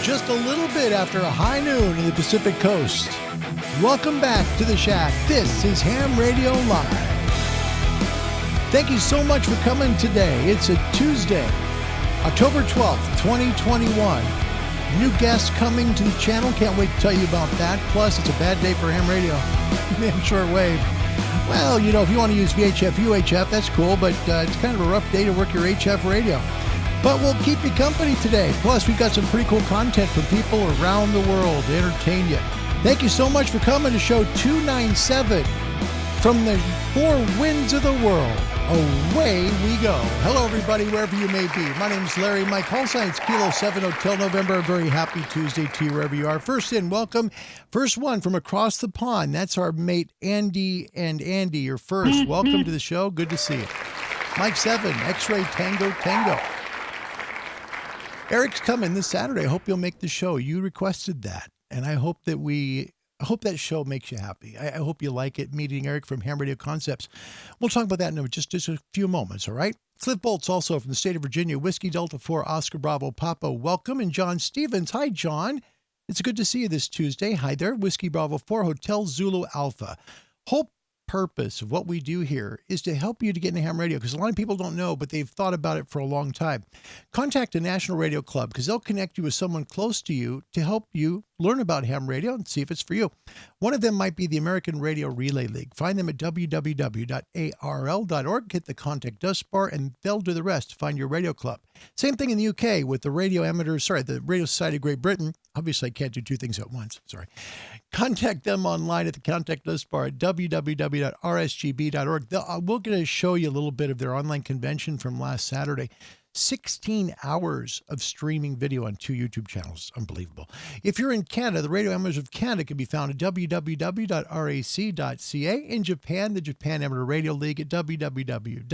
Just a little bit after a high noon in the Pacific Coast. Welcome back to the Shack. This is Ham Radio Live. Thank you so much for coming today. It's a Tuesday, October 12th, 2021. New guests coming to the channel. Can't wait to tell you about that. Plus, it's a bad day for ham radio and shortwave. Well, you know, if you want to use VHF, UHF, that's cool, but it's kind of a rough day to work your HF radio. But we'll keep you company today. Plus, we've got some pretty cool content from people around the world to entertain you. Thank you so much for coming to show 297 from the four winds of the world. Away we go. Hello, everybody, wherever you may be. My name is Larry. My call sign is Kilo 7 Hotel November. A very happy Tuesday to you wherever you are. First in, welcome. First one from across the pond. That's our mate, Andy and Andy. You're first. Welcome to the show. Good to see you. Mike 7, X-Ray Tango Tango. Eric's coming this Saturday. I hope you'll make the show. You requested that, and I hope that show makes you happy. I hope you like it, meeting Eric from Ham Radio Concepts. We'll talk about that in just a few moments, all right? Cliff Bolt's also from the state of Virginia. Whiskey Delta 4, Oscar Bravo Papa, welcome. And John Stevens, hi, John. It's good to see you this Tuesday. Hi there. Whiskey Bravo 4, Hotel Zulu Alpha. Whole purpose of what we do here is to help you to get into ham radio, because a lot of people don't know, but they've thought about it for a long time. Contact a National Radio Club, because they'll connect you with someone close to you to help you learn about ham radio and see if it's for you. One of them might be the American Radio Relay League. Find them at www.arl.org. Hit the Contact Us bar, and they'll do the rest to find your radio club. Same thing in the UK with the the Radio Society of Great Britain. Obviously, I can't do two things at once. Sorry. Contact them online at the Contact Us bar at www.rsgb.org. We're going to show you a little bit of their online convention from last Saturday. 16 hours of streaming video on 2 YouTube channels. Unbelievable. If you're in Canada, the Radio Amateurs of Canada can be found at www.rac.ca. In Japan, the Japan Amateur Radio League at www.jarl.org.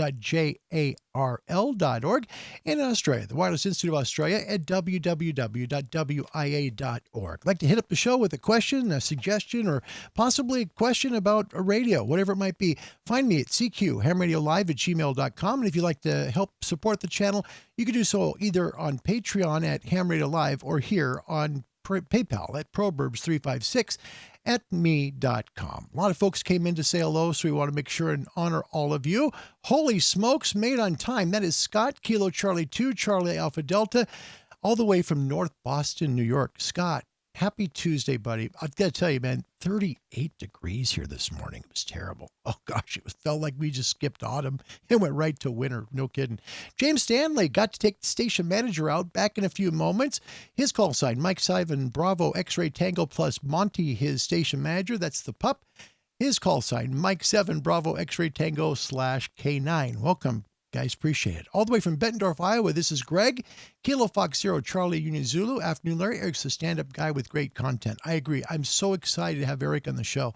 And in Australia, the Wireless Institute of Australia at www.wia.org. I'd like to hit up the show with a question, a suggestion, or possibly a question about a radio, whatever it might be. Find me at cqhamradiolive@gmail.com. And if you'd like to help support the channel, you can do so either on Patreon at Ham Radio Live or here on PayPal at proverbs356@me.com. A lot of folks came in to say hello, so we want to make sure and honor all of you. Holy smokes, made on time. That is Scott, Kilo Charlie 2, Charlie Alpha Delta, all the way from North Boston, New York. Scott, happy Tuesday, buddy. I've got to tell you, man, 38 degrees here this morning. It was terrible. Oh, gosh, it felt like we just skipped autumn and went right to winter. No kidding. James Stanley got to take the station manager out back in a few moments. His call sign, Mike 7 Bravo X-Ray Tango plus Monty, his station manager. That's the pup. His call sign, Mike 7 Bravo X-Ray Tango /K9. Welcome, guys. Appreciate it. All the way from Bettendorf, Iowa, this is Greg. Kilo Fox 0 Charlie Union Zulu. Afternoon, Larry. Eric's a stand-up guy with great content. I agree. I'm so excited to have Eric on the show.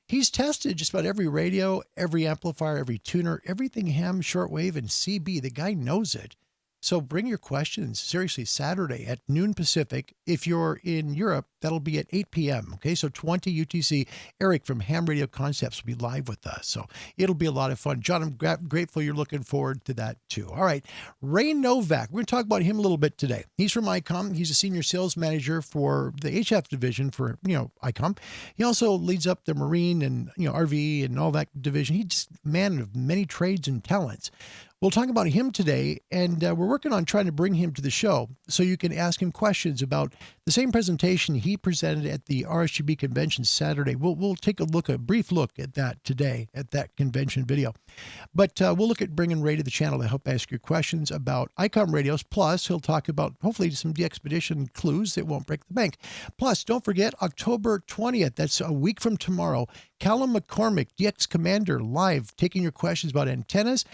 He's tested just about every radio, every amplifier, every tuner, everything ham, shortwave, and CB. The guy knows it. So bring your questions. Seriously, Saturday at noon Pacific. If you're in Europe, that'll be at 8 p.m. Okay, so 20 UTC. Eric from Ham Radio Concepts will be live with us. So it'll be a lot of fun. John, I'm grateful you're looking forward to that too. All right, Ray Novak. We're going to talk about him a little bit today. He's from ICOM. He's a senior sales manager for the HF division for, ICOM. He also leads up the Marine and, RV and all that division. He's just a man of many trades and talents. We'll talk about him today, and we're working on trying to bring him to the show so you can ask him questions about the same presentation he presented at the RSGB convention Saturday. We'll take a brief look at that today, at that convention video. But we'll look at bringing Ray to the channel to help ask your questions about ICOM radios. Plus, he'll talk about, hopefully, some de-expedition clues that won't break the bank. Plus, don't forget, October 20th, that's a week from tomorrow, Callum McCormick, DX Commander, live, taking your questions about antennas.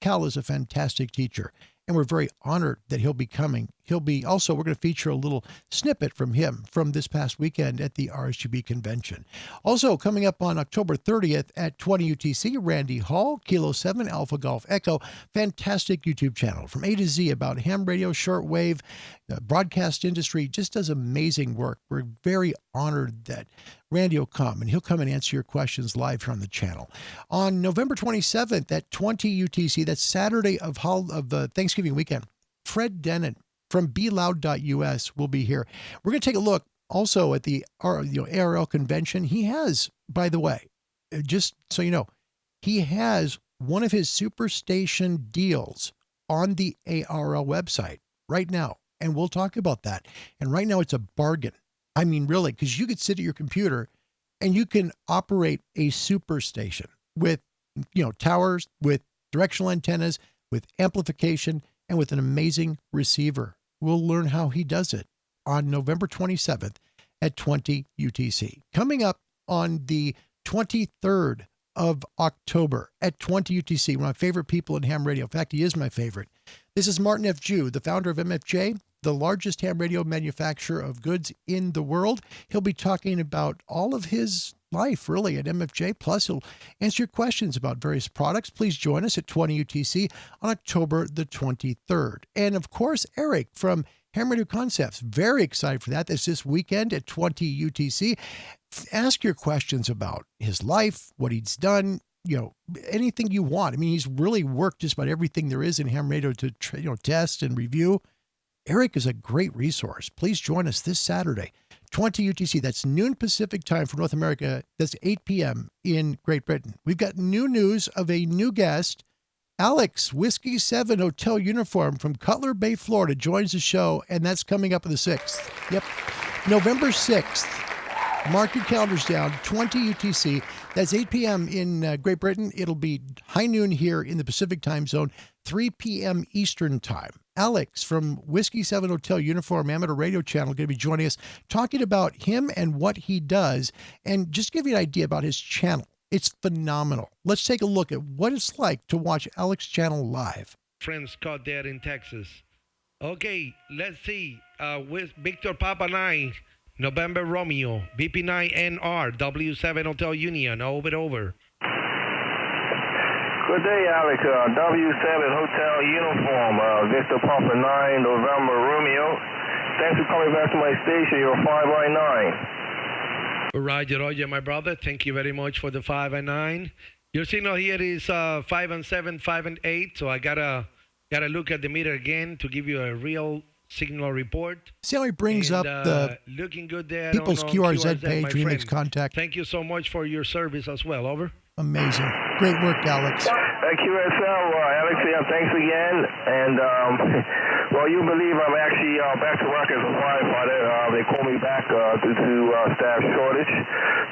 Cal is a fantastic teacher, and we're very honored that he'll be coming. We're going to feature a little snippet from him from this past weekend at the RSGB convention. Also, coming up on October 30th at 20 UTC, Randy Hall, Kilo 7 Alpha Golf Echo, fantastic YouTube channel from A to Z about ham radio, shortwave, broadcast industry, just does amazing work. We're very honored that Randy will come, and he'll come and answer your questions live here on the channel. On November 27th at 20 UTC, that's Saturday of Thanksgiving weekend, Fred Denon from BeLoud.us will be here. We're going to take a look also at the ARL convention. He has, by the way, just so you know, he has one of his Superstation deals on the ARL website right now, and we'll talk about that. And right now it's a bargain. I mean, really, because you could sit at your computer and you can operate a Superstation with, towers, with directional antennas, with amplification, and with an amazing receiver. We'll learn how he does it on November 27th at 20 UTC. Coming up on the 23rd of October at 20 UTC, one of my favorite people in ham radio. In fact, he is my favorite. This is Martin F. Jew, the founder of MFJ, the largest ham radio manufacturer of goods in the world. He'll be talking about all of his life, really, at MFJ. Plus, he'll answer your questions about various products. Please join us at 20 UTC on October the 23rd. And, of course, Eric from Ham Radio Concepts. Very excited for that. That's this weekend at 20 UTC. Ask your questions about his life, what he's done, anything you want. I mean, he's really worked just about everything there is in ham radio to, test and review. Eric is a great resource. Please join us this Saturday, 20 UTC. That's noon Pacific time for North America. That's 8 p.m. in Great Britain. We've got new news of a new guest. Alex, Whiskey 7 Hotel Uniform from Cutler Bay, Florida, joins the show, and that's coming up on the 6th. Yep, November 6th. Mark your calendars down, 20 UTC. That's 8 p.m. in Great Britain. It'll be high noon here in the Pacific time zone, 3 p.m. Eastern time. Alex from Whiskey 7 Hotel Uniform Amateur Radio Channel going to be joining us, talking about him and what he does, and just give you an idea about his channel. It's phenomenal. Let's take a look at what it's like to watch Alex channel live. Friend Scott there in Texas. Okay, let's see. With Victor Papa 9, November Romeo, BP9NR, W7 Hotel Union, over. Good day, Alex. W7 Hotel Uniform, Victor Papa 9, November Romeo. Thanks for coming back to my station. You're 5 by 9. Roger, my brother. Thank you very much for the 5 and 9. Your signal here is 5 and 7, 5 and 8. So I gotta look at the meter again to give you a real signal report. See how he brings up the looking good there people's on QRZ page when he makes contact. Thank you so much for your service as well. Over. Amazing. Great work, Alex. QSL, Alex, thanks again. And, well, you believe I'm actually back to work as a firefighter. They called me back due to staff shortage.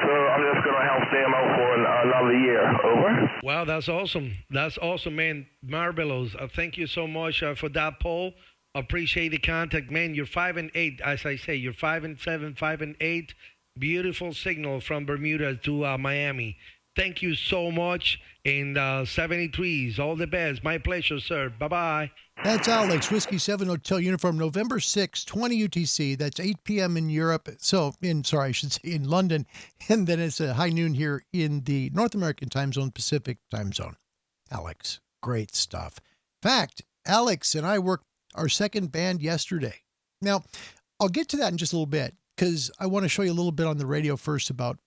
So I'm just going to help them out for another year. Over. Wow, that's awesome. That's awesome, man. Marvelous. Thank you so much for that poll. Appreciate the contact, man. You're 5 and 8, as I say. You're 5 and 7, 5 and 8. Beautiful signal from Bermuda to Miami. Thank you so much. And 73s, all the best. My pleasure, sir. Bye-bye. That's Alex, Whiskey 7 Hotel Uniform, November 6, 20 UTC. That's 8 p.m. in Europe. I should say in London. And then it's a high noon here in the North American time zone, Pacific time zone. Alex, great stuff. In fact, Alex and I worked our second band yesterday. Now, I'll get to that in just a little bit, because I want to show you a little bit on the radio first about,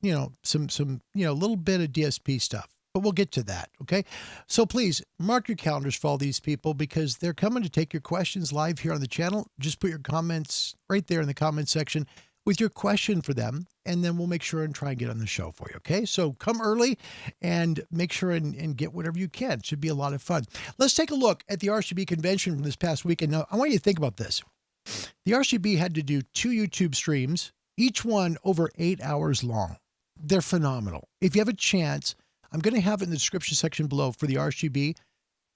some little bit of DSP stuff, but we'll get to that. Okay. So please mark your calendars for all these people, because they're coming to take your questions live here on the channel. Just put your comments right there in the comment section with your question for them, and then we'll make sure and try and get on the show for you. Okay. So come early and make sure and get whatever you can. It should be a lot of fun. Let's take a look at the RSGB convention from this past weekend. Now, I want you to think about this. The RSGB had to do 2 YouTube streams, each one over 8 hours long. They're phenomenal. If you have a chance, I'm going to have it in the description section below for the RSGB.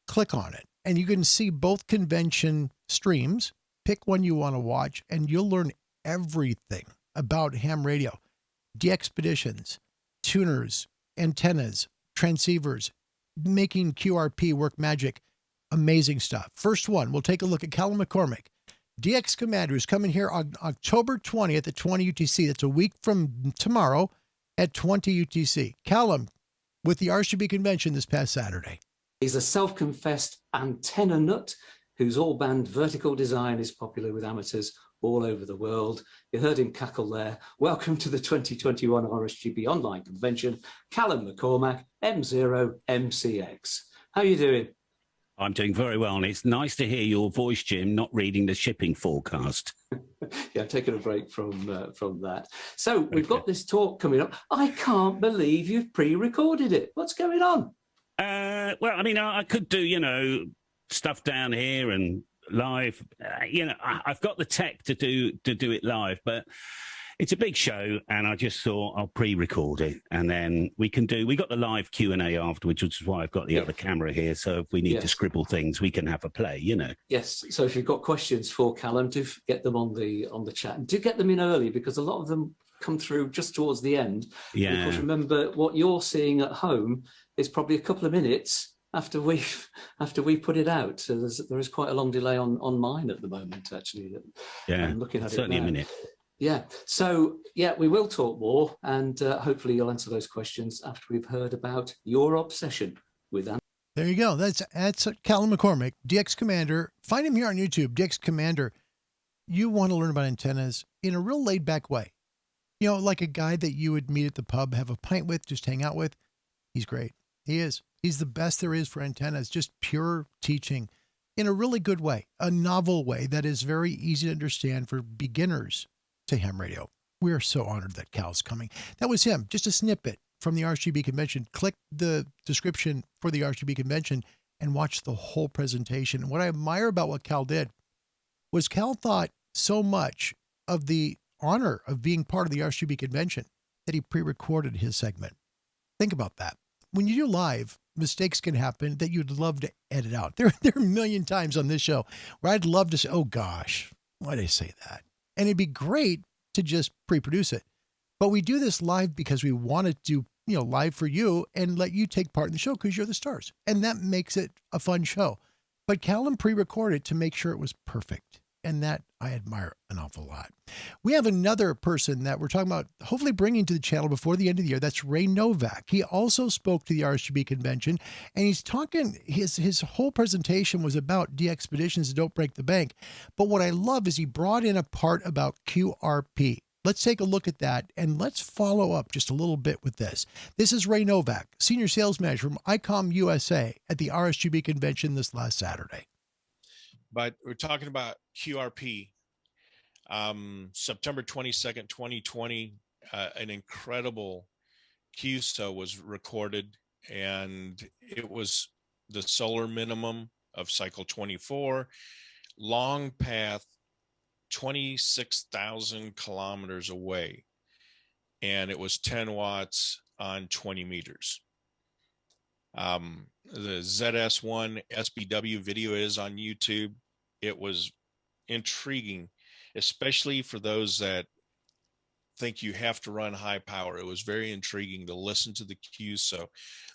Click on it, and you can see both convention streams. Pick one you want to watch, and you'll learn everything about ham radio, de-expeditions, tuners, antennas, transceivers, making QRP work magic. Amazing stuff. First one, we'll take a look at Callum McCormick, DX Commander, is coming here on October 20th at 20 UTC. That's a week from tomorrow at 20 UTC. Callum, with the RSGB convention this past Saturday. He's a self-confessed antenna nut whose all-band vertical design is popular with amateurs all over the world. You heard him cackle there. Welcome to the 2021 RSGB Online Convention, Callum McCormack, M0MCX. How are you doing? I'm doing very well, and it's nice to hear your voice, Jim, not reading the shipping forecast. Yeah, I'm taking a break from that. So we've got this talk coming up. I can't believe you've pre-recorded it. What's going on? Well, I mean, I could do, stuff down here and live. I've got the tech to do it live, but it's a big show, and I just thought I'll pre-record it, and then we got the live Q&A afterwards, which is why I've got the other camera here. So if we need to scribble things, we can have a play, Yes. So if you've got questions for Callum, do get them on the chat, and do get them in early, because a lot of them come through just towards the end. Yeah. Because remember, what you're seeing at home is probably a couple of minutes after we put it out. So there is quite a long delay on mine at the moment, actually. Yeah. I'm looking at certainly it now. a minute. Yeah. So, we will talk more, and hopefully you'll answer those questions after we've heard about your obsession with them. There you go. That's Callum McCormack, DX Commander. Find him here on YouTube, DX Commander. You want to learn about antennas in a real laid-back way. Like a guy that you would meet at the pub, have a pint with, just hang out with. He's great. He is. He's the best there is for antennas, just pure teaching in a really good way, a novel way that is very easy to understand for beginners to ham radio. We are so honored that Cal's coming. That was him, just a snippet from the RSGB convention. Click the description for the RSGB convention and watch the whole presentation. What I admire about what Cal did was Cal thought so much of the honor of being part of the RSGB convention that he pre-recorded his segment. Think about that. When you do live, mistakes can happen that you'd love to edit out. There are a million times on this show where I'd love to say, oh gosh, why did I say that? And it'd be great to just pre-produce it. But we do this live because we want to do, live for you and let you take part in the show because you're the stars. And that makes it a fun show. But Callum pre-recorded to make sure it was perfect. And that I admire an awful lot. We have another person that we're talking about hopefully bringing to the channel before the end of the year. That's Ray Novak. He also spoke to the RSGB convention, and he's talking, his whole presentation was about de-expeditions that don't break the bank. But what I love is he brought in a part about QRP. Let's take a look at that, and let's follow up just a little bit with this. This is Ray Novak, Senior Sales Manager from ICOM USA at the RSGB convention this last Saturday. But we're talking about QRP. September 22nd, 2020, an incredible QSO was recorded, and it was the solar minimum of cycle 24, long path, 26,000 kilometers away, and it was 10 watts on 20 meters. The ZS1 SBW video is on YouTube. It was intriguing, especially for those that think you have to run high power. It was very intriguing to listen to the QSO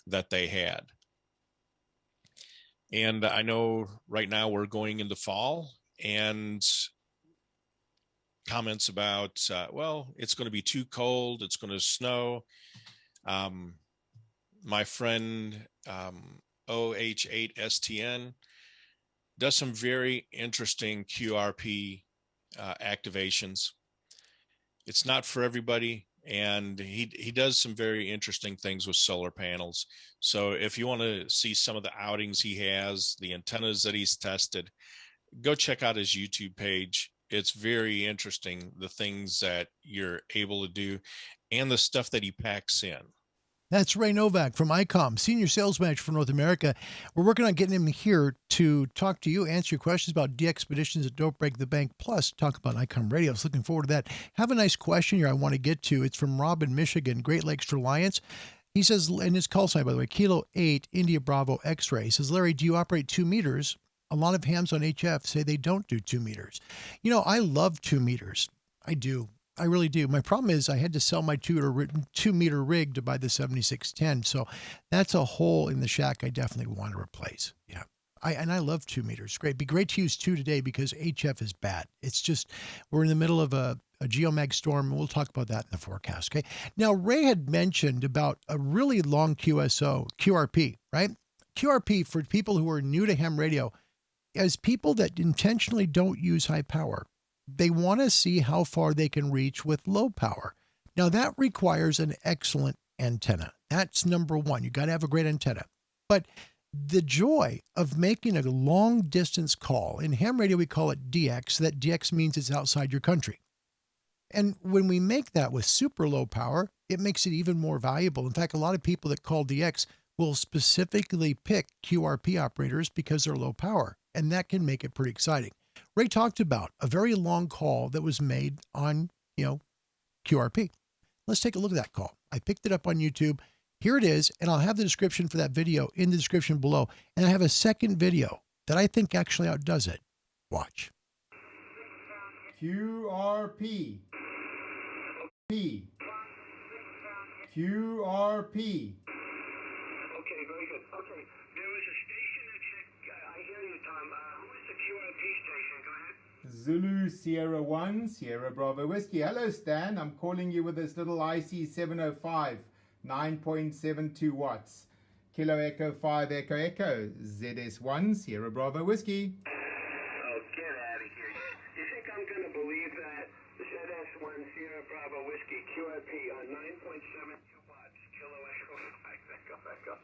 that they had. And I know right now we're going into fall, and comments about, well, it's going to be too cold, it's going to snow. My friend OH8STN does some very interesting QRP activations. It's not for everybody, and he does some very interesting things with solar panels. So if you want to see some of the outings he has, the antennas that he's tested, go check out his YouTube page. It's very interesting, the things that you're able to do and the stuff that he packs in. That's Ray Novak from ICOM, Senior Sales Manager for North America. We're working on getting him here to talk to you, answer your questions about de-expeditions that don't break the bank, plus talk about ICOM radio. So looking forward to that. Have a nice question here I want to get to. It's from Rob in Michigan, Great Lakes Reliance. He says, and his call sign, by the way, Kilo 8, India Bravo X-ray. He says, Larry, do you operate 2 meters? A lot of hams on HF say they don't do 2 meters. I love 2 meters. I do. I really do. My problem is I had to sell my 2 meter rig to buy the 7610. So that's a hole in the shack I definitely want to replace. Yeah. I love 2 meters. Great. Be great to use 2 today because HF is bad. It's just, we're in the middle of a geomag storm, and we'll talk about that in the forecast. Okay. Now, Ray had mentioned about a really long QRP, right? QRP, for people who are new to ham radio, as people that intentionally don't use high power, They want to see how far they can reach with low power. Now, that requires an excellent antenna. That's number one. You got to have a great antenna. But the joy of making a long distance call, in ham radio, we call it DX. That DX means it's outside your country. And when we make that with super low power, it makes it even more valuable. In fact, a lot of people that call DX will specifically pick QRP operators because they're low power, and that can make it pretty exciting. Ray talked about a very long call that was made on, QRP. Let's take a look at that call. I picked it up on YouTube. Here it is, and I'll have the description for that video in the description below. And I have a second video that I think actually outdoes it. Watch. QRP. P. QRP. Okay, very good. Okay, there was a station that said, I hear you, Tom. Who is the QRP station? Go ahead. Zulu Sierra 1, Sierra Bravo Whiskey. Hello, Stan. I'm calling you with this little IC 705, 9.72 watts. Kilo Echo 5 Echo Echo. ZS1, Sierra Bravo Whiskey. Oh, get out of here. You think I'm going to believe that? ZS1 Sierra Bravo Whiskey QRP on 9.72 watts. Kilo Echo 5 Echo Echo.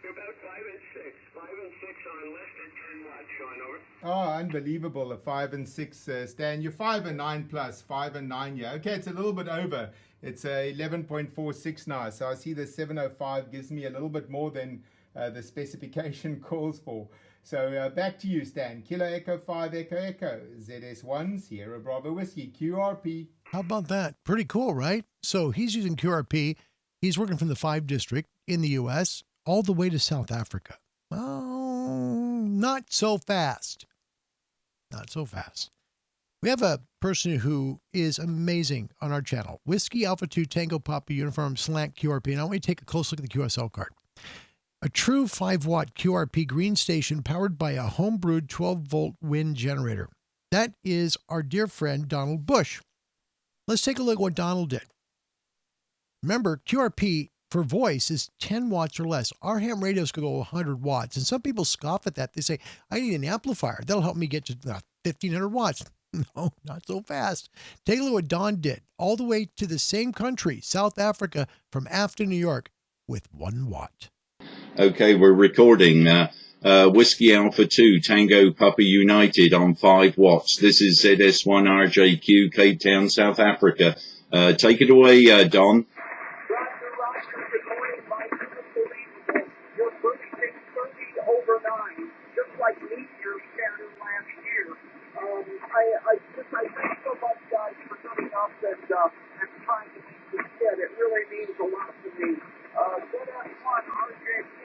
You're about 5 and 6. 5 and 6 on less than 10 watts, Sean, over. Oh, unbelievable. A 5 and 6, Stan. You're 5 and 9 plus. 5 and 9, yeah. Okay, it's a little bit over. It's 11.46 now. So I see the 705 gives me a little bit more than the specification calls for. So back to you, Stan. Kilo Echo 5 Echo Echo. ZS1 Sierra Bravo Whiskey QRP. How about that? Pretty cool, right? So he's using QRP. He's working from the 5 district in the U.S. all the way to South Africa. Well, not so fast. Not so fast. We have a person who is amazing on our channel. Whiskey Alpha 2 Tango Papa Uniform Slant QRP. And I want you to take a close look at the QSL card. A true 5-watt QRP green station powered by a home-brewed 12-volt wind generator. That is our dear friend Donald Bush. Let's take a look at what Donald did. Remember, QRP for voice is 10 watts or less. Our ham radios could go 100 watts. And some people scoff at that. They say, I need an amplifier. That'll help me get to 1,500 watts. No, not so fast. Take a look at what Don did. All the way to the same country, South Africa, from Afton, New York, with 1 watt. Okay, we're recording Whiskey Alpha 2 Tango Papa United on 5 watts. This is ZS1 RJQ, Cape Town, South Africa. Take it away, Don. Good morning, Mike. Unbelievable. You're bursting 30 over 9, just like meteor shattered last year. I thank so much, guys, for coming up and trying to make this fit. It really means a lot to me. ZS1 RJQ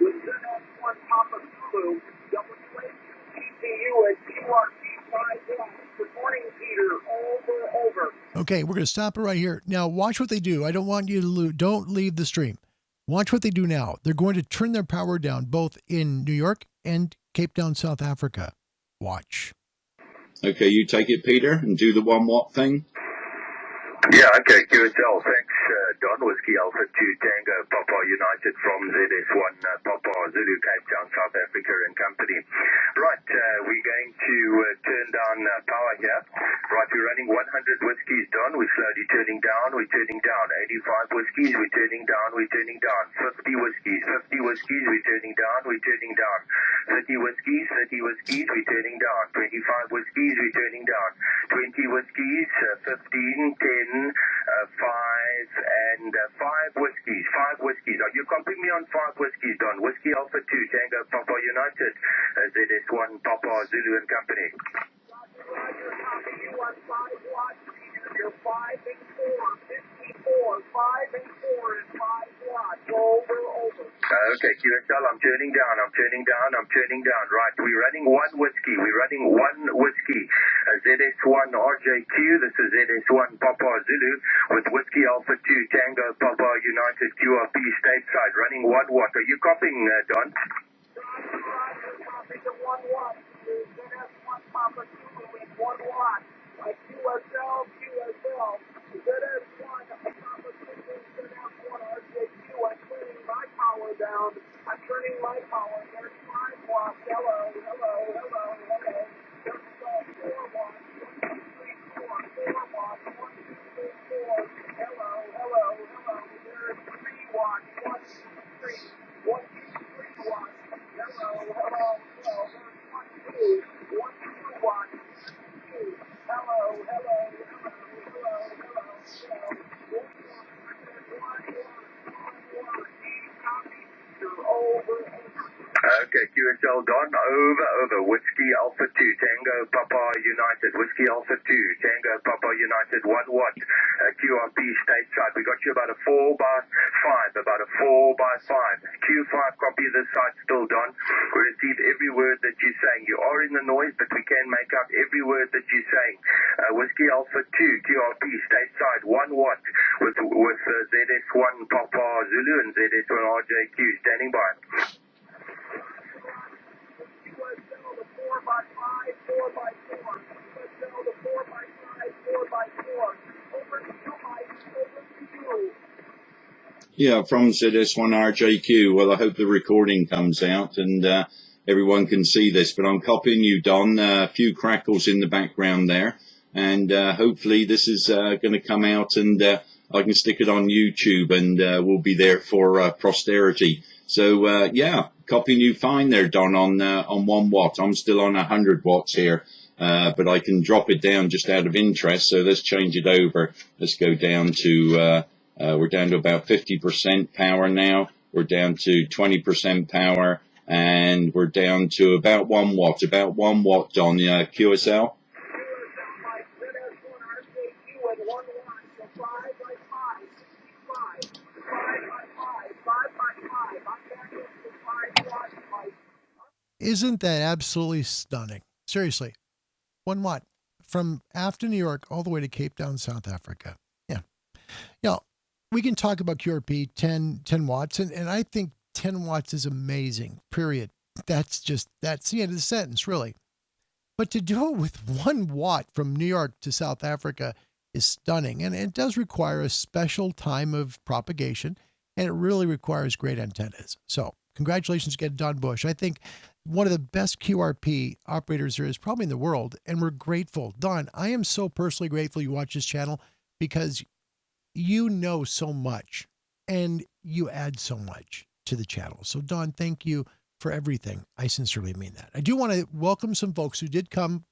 with ZS1 Papa Zulu, WA2 and QRP 5 watts. Good morning, Peter. Over. Okay, we're going to stop it right here. Now, watch what they do. I don't want you to don't leave the stream. Watch what they do now. They're going to turn their power down both in New York and Cape Town, South Africa. Watch. Okay, you take it, Peter, and do the 1 watt thing. Yeah, okay, QSL, thanks, Don. Whiskey Alpha 2 Tango Papa United from ZS1 Papa Zulu, Cape Town, South Africa and Company. Right, we're going to turn down power here. Right, we're running 100 whiskies, Don. We're slowly turning down. 85 whiskies, we're turning down. 50 whiskies, we're turning down. 30 whiskies, we're turning down. 25 whiskies, we're turning down. 20 whiskies, 15, 10, 5 and 5 whiskies. 5 whiskies. Are you copying me on 5 whiskies, Don? Whiskey Alpha 2 Tango Papa United, ZS1 Papa Zulu and Company. Roger, copy you on 5 watts. You're 5 and 4, 54, 5 and 4 and 5 watts. Over. Okay, QSL, I'm turning down. Right, we're running 1 whiskey. ZS1 RJQ, this is ZS1 Papa Zulu with Whiskey Alpha 2 Tango Papa United QRP stateside, running 1 watt. Are you copying, Don? Roger, copy the 1 watt. ZS1 Papa Zulu with 1 watt. QSL. ZS1 Papa Zulu, ZS1 RJQ. I'm turning my power down. There's 5 watts. Hello. There's 4 watts. 1, 2, 3, QSL Don, over, Whiskey Alpha 2, Tango Papa United, Whiskey Alpha 2, Tango Papa United, 1 watt, QRP stateside. We got you about a 4x5, Q5, copy this site still, Don. We receive every word that you're saying. You are in the noise, but we can make out every word that you're saying. Whiskey Alpha 2, QRP stateside, 1 watt, with ZS1 Papa Zulu and ZS1 RJQ standing by. QSL the 4x5, 4x4. QSL the 4x5, 4x4. Over to you, Mike. Over to you. Yeah, from ZS1RJQ. Well, I hope the recording comes out and everyone can see this, but I'm copying you, Don. A few crackles in the background there. And hopefully this is going to come out and I can stick it on YouTube and we'll be there for posterity. So, yeah, copying you fine there, Don, on 1 watt. I'm still on 100 watts here, but I can drop it down just out of interest. So let's change it over. Let's go down to, we're down to about 50% power now. We're down to 20% power and we're down to about 1 watt, Don, QSL. Isn't that absolutely stunning? Seriously. 1 watt from Afton, New York, all the way to Cape Town, South Africa. Yeah. Now, we can talk about QRP 10 watts, and I think 10 watts is amazing, period. That's the end of the sentence, really. But to do it with 1 watt from New York to South Africa is stunning, and it does require a special time of propagation, and it really requires great antennas. So congratulations again, Don Bush. I think one of the best QRP operators there is probably in the world, and we're grateful. Don, I am so personally grateful you watch this channel because you know so much and you add so much to the channel. So Don, thank you for everything. I sincerely mean that. I do want to welcome some folks who did come,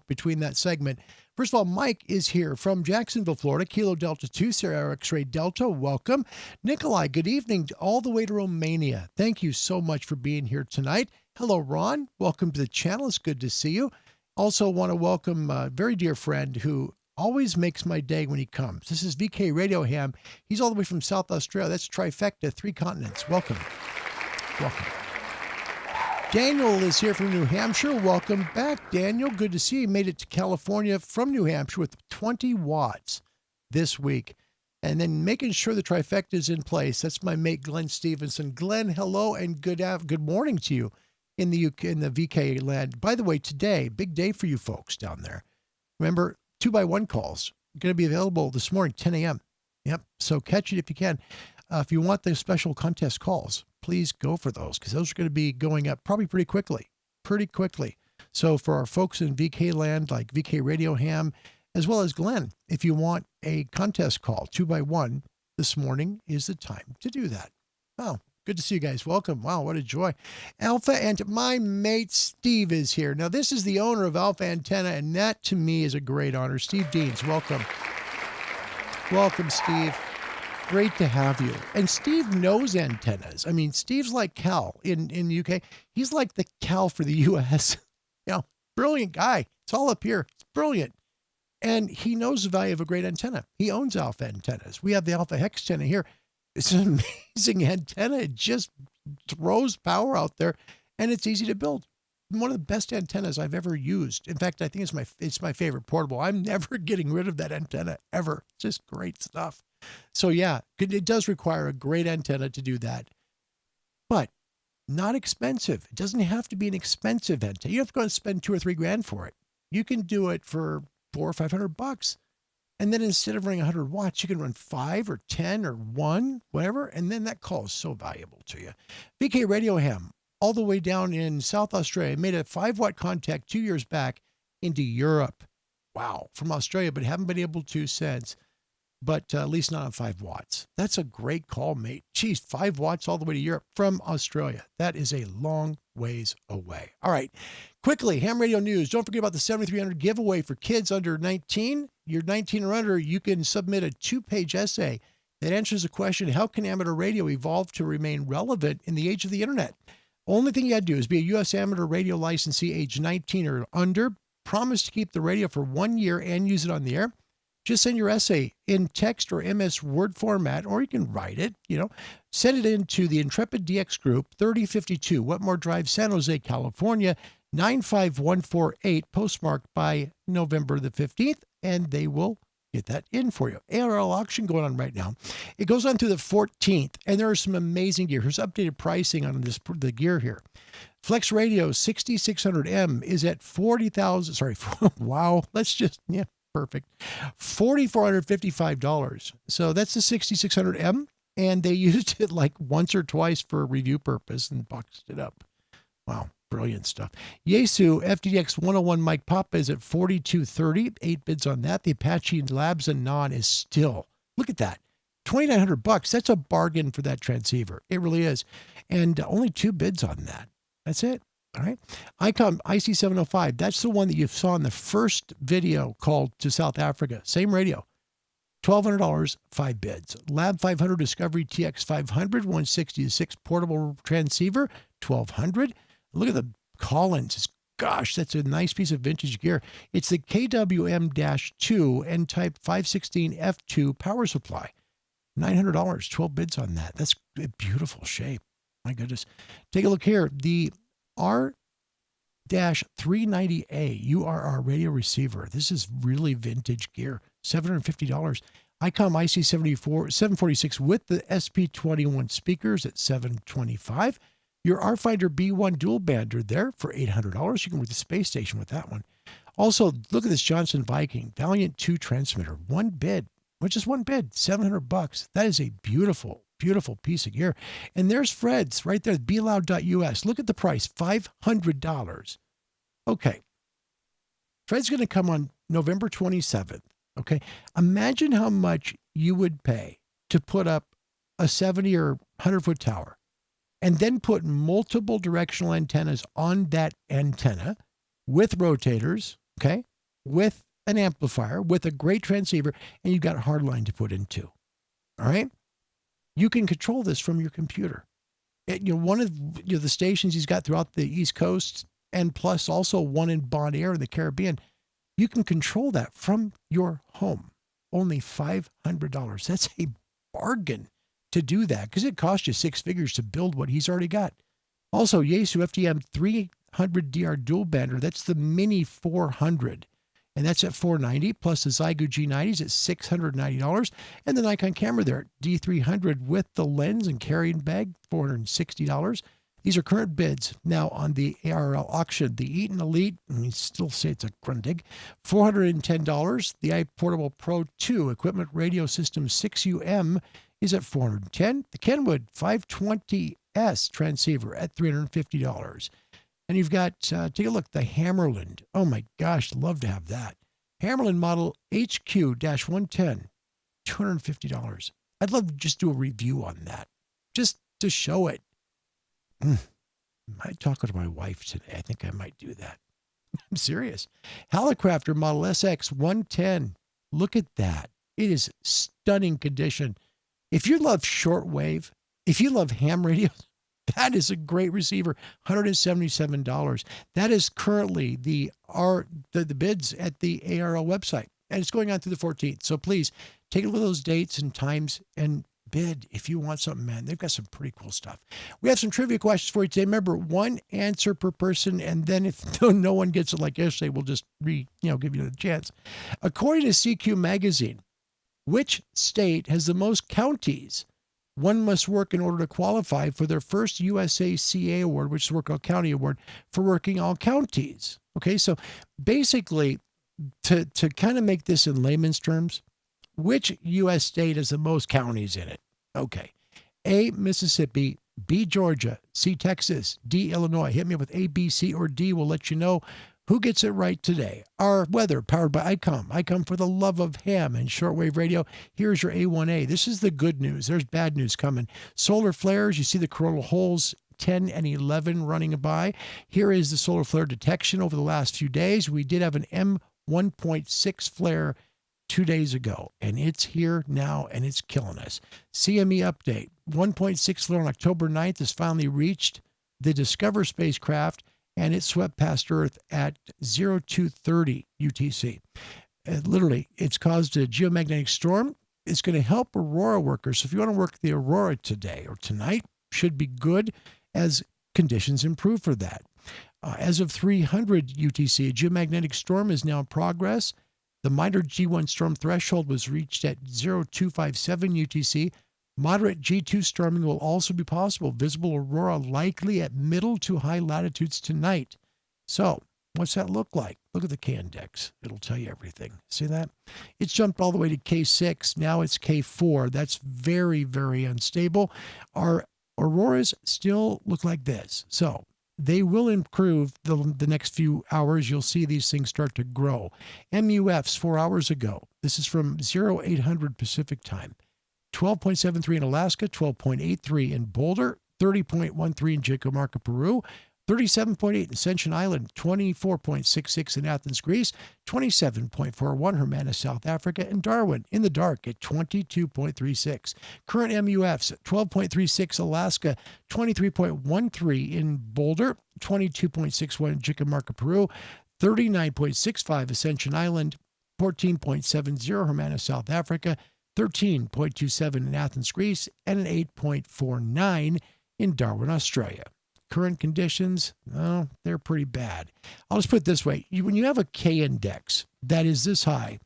between that segment. First of all, Mike is here from Jacksonville, Florida, Kilo Delta 2, Sierra X-Ray Delta. Welcome. Nikolai, good evening, all the way to Romania. Thank you so much for being here tonight. Hello, Ron. Welcome to the channel. It's good to see you. Also want to welcome a very dear friend who always makes my day when he comes. This is VK Radio Ham. He's all the way from South Australia. That's trifecta, 3 continents. Welcome. Welcome. Daniel is here from New Hampshire. Welcome back, Daniel. Good to see you. Made it to California from New Hampshire with 20 watts this week. And then making sure the trifecta is in place. That's my mate, Glenn Stevenson. Glenn, hello and good morning to you in the UK, in the VK land. By the way, today, big day for you folks down there. Remember, 2x1 calls are going to be available this morning, 10 a.m. Yep. So catch it if you can. If you want the special contest calls, please go for those because those are going to be going up probably pretty quickly. So for our folks in VK land, like VK Radio Ham, as well as Glenn, if you want a contest call, 2x1, this morning is the time to do that. Wow. Good to see you guys. Welcome. Wow, what a joy. Alpha, and my mate Steve is here. Now, this is the owner of Alpha Antenna, and that to me is a great honor. Steve Deans, welcome. Welcome, Steve. Great to have you. And Steve knows antennas. I mean, Steve's like Cal in UK. He's like the Cal for the US. Brilliant guy. It's all up here. It's brilliant. And he knows the value of a great antenna. He owns Alpha antennas. We have the Alpha Hex antenna here. It's an amazing antenna. It just throws power out there, and it's easy to build. One of the best antennas I've ever used. In fact, I think it's my favorite portable. I'm never getting rid of that antenna, ever. It's just great stuff. So yeah, it does require a great antenna to do that, but not expensive. It doesn't have to be an expensive antenna. You have to go and spend $2 or $3 grand for it. You can do it for $400 or $500. And then instead of running 100 watts, you can run 5 or 10 or 1, whatever. And then that call is so valuable to you. VK Radio Ham, all the way down in South Australia, made a 5-watt contact 2 years back into Europe. Wow, from Australia, but haven't been able to since. But at least not on 5 watts. That's a great call, mate. Geez, 5 watts all the way to Europe from Australia. That is a long ways away. All right, quickly, Ham Radio News. Don't forget about the 7300 giveaway for kids under 19. You're 19 or under, you can submit a 2-page essay that answers the question, how can amateur radio evolve to remain relevant in the age of the internet? Only thing you got to do is be a U.S. amateur radio licensee age 19 or under. Promise to keep the radio for 1 year and use it on the air. Just send your essay in text or MS Word format, or you can write it, Send it in to the Intrepid DX Group, 3052 Wetmore Drive, San Jose, California, 95148, postmarked by November the 15th, and they will get that in for you. ARL auction going on right now. It goes on through the 14th, and there are some amazing gear. Here's updated pricing on the gear here. Flex Radio 6600M is at 40,000. Sorry, wow. Perfect. $4,455. So that's the 6600M, and they used it like once or twice for a review purpose and boxed it up. Wow. Brilliant stuff. Yaesu FDX 101 Mike Papa is at 4230. 8 bids on that. The Apache Labs and Non is still. Look at that. $2,900. That's a bargain for that transceiver. It really is. And only 2 bids on that. That's it. All right. ICOM IC705. That's the one that you saw in the first video called to South Africa. Same radio. $1,200, 5 bids. Lab 500 Discovery TX 500, 166 portable transceiver, $1,200. Look at the Collins. Gosh, that's a nice piece of vintage gear. It's the KWM-2 N-Type 516F2 power supply. $900, 12 bids on that. That's a beautiful shape. My goodness. Take a look here. The R-390A URR radio receiver. This is really vintage gear. $750. ICOM IC746 with the SP21 speakers at $725. Your R-Finder B1 dual bander there for $800. You can work the space station with that one. Also, look at this Johnson Viking Valiant 2 transmitter. 1 bid, which is 1 bid, $700. That is a beautiful, beautiful piece of gear. And there's Fred's right there, beloud.us. Look at the price, $500. Okay. Fred's going to come on November 27th. Okay. Imagine how much you would pay to put up a 70 or 100-foot tower and then put multiple directional antennas on that antenna with rotators, okay, with an amplifier, with a great transceiver, and you've got a hard line to put into. All right? You can control this from your computer. One of the stations he's got throughout the East Coast, and plus also one in Bon Air in the Caribbean, you can control that from your home. Only $500. That's a bargain to do that, because it costs you 6 figures to build what he's already got. Also, Yaesu FDM 300DR dual bander. That's the Mini 400, and that's at $490. Plus the Zygo G90s at $690, and the Nikon camera there, D300 with the lens and carrying bag, $460. These are current bids now on the ARL auction. The Eaton Elite, we still say it's a Grundig, $410. The iPortable Pro 2 Equipment Radio System 6UM is at $410. The Kenwood 520S transceiver at $350. And you've got, take a look, the Hammerland. Oh my gosh, love to have that. Hammerland model HQ-110, $250. I'd love to just do a review on that, just to show it. I might talk to my wife today. I think I might do that. I'm serious. Halicrafter model SX-110. Look at that. It is stunning condition. If you love shortwave, if you love ham radios, that is a great receiver, $177. That is currently the bids at the ARL website, and it's going on through the 14th. So please take a look at those dates and times and bid if you want something, man. They've got some pretty cool stuff. We have some trivia questions for you today. Remember, 1 answer per person, and then if no one gets it like yesterday, we'll just give you a chance. According to CQ magazine, which state has the most counties one must work in order to qualify for their first USACA award, which is Work All County Award, for working all counties? Okay, so basically, to kind of make this in layman's terms, which U.S. state has the most counties in it? Okay. A, Mississippi, B, Georgia, C, Texas, D, Illinois. Hit me up with A, B, C, or D. We'll let you know who gets it right today. Our weather powered by ICOM. ICOM for the love of ham and shortwave radio. Here's your A1A. This is the good news. There's bad news coming. Solar flares. You see the coronal holes 10 and 11 running by. Here is the solar flare detection over the last few days. We did have an M1.6 flare 2 days ago, and it's here now, and it's killing us. CME update. 1.6 flare on October 9th has finally reached the Discover spacecraft, and it swept past Earth at 0230 UTC. Literally, it's caused a geomagnetic storm. It's going to help Aurora workers. So if you want to work the Aurora today or tonight, should be good as conditions improve for that. As of 300 UTC, a geomagnetic storm is now in progress. The minor G1 storm threshold was reached at 0257 UTC. Moderate G2 storming will also be possible. Visible aurora likely at middle to high latitudes tonight. So, what's that look like? Look at the K index. It'll tell you everything. See that? It's jumped all the way to K6. Now it's K4. That's very, very unstable. Our auroras still look like this. So, they will improve the next few hours. You'll see these things start to grow. MUFs 4 hours ago. This is from 0800 Pacific time. 12.73 in Alaska, 12.83 in Boulder, 30.13 in Jacomarca, Peru, 37.8 in Ascension Island, 24.66 in Athens, Greece, 27.41 Hermanus, South Africa, and Darwin in the dark at 22.36. Current MUFs at 12.36 Alaska, 23.13 in Boulder, 22.61 in Jacomarca, Peru, 39.65 Ascension Island, 14.70 Hermanus, South Africa, 13.27 in Athens, Greece, and an 8.49 in Darwin, Australia. Current conditions, well, they're pretty bad. I'll just put it this way. When you have a K index that is this high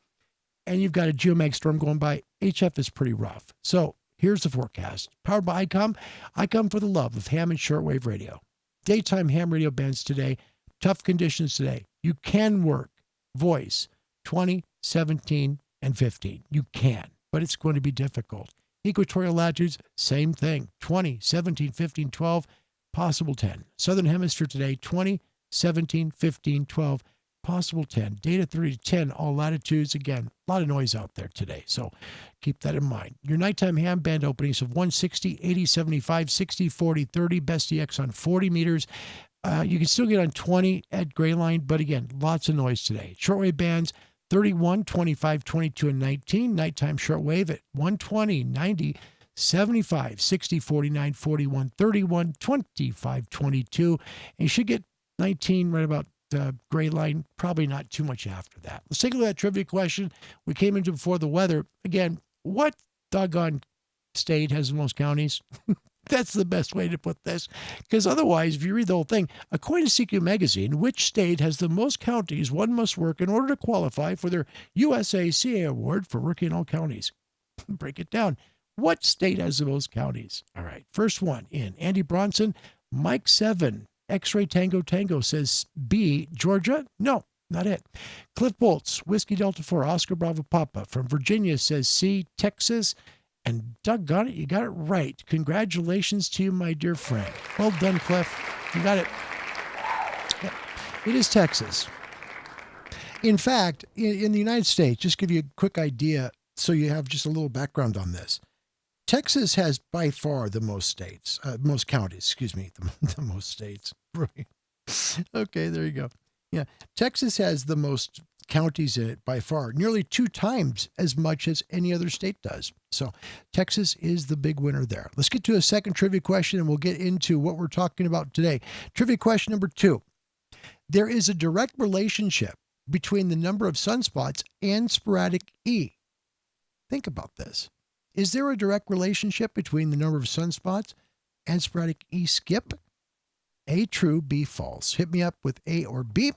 and you've got a geomag storm going by, HF is pretty rough. So here's the forecast. Powered by ICOM. ICOM for the love of ham and shortwave radio. Daytime ham radio bands today. Tough conditions today. You can work voice 20, 17, and 15. You can, but it's going to be difficult. Equatorial latitudes, same thing. 20, 17, 15, 12. Possible 10. Southern Hemisphere today, 20, 17, 15, 12, possible 10. Data 30 to 10, all latitudes. Again, a lot of noise out there today, so keep that in mind. Your nighttime ham band openings of 160, 80, 75, 60, 40, 30, best EX on 40 meters. You can still get on 20 at Gray Line, but again, lots of noise today. Shortwave bands, 31, 25, 22, and 19. Nighttime shortwave at 120, 90, 75, 60, 49, 41, 31, 25, 22. And you should get 19 right about Gray Line, probably not too much after that. Let's take a look at that trivia question we came into before the weather. Again, what doggone state has the most counties? That's the best way to put this. Because otherwise, if you read the whole thing, according to CQ Magazine, which state has the most counties one must work in order to qualify for their USACA award for working in all counties? Break it down. What state has the most counties? All right. First one in. Andy Bronson, Mike 7, X-Ray Tango Tango says B, Georgia. No, not it. Cliff Bolts, Whiskey Delta 4, Oscar Bravo Papa from Virginia says C, Texas. And doggone it, you got it right. Congratulations to you, my dear friend. Well done, Cliff. You got it. Yeah, it is Texas. In fact, in the United States, just give you a quick idea so you have just a little background on this. Texas has by far the most states, most counties, the most states. Right. Okay, there you go. Yeah, Texas has the most counties in it by far, nearly 2 times as much as any other state does. So Texas is the big winner there. Let's get to a second trivia question and we'll get into what we're talking about today. Trivia question number 2. There is a direct relationship between the number of sunspots and sporadic E. Think about this. Is there a direct relationship between the number of sunspots and sporadic E skip? A, true, B, false. Hit me up with A or B,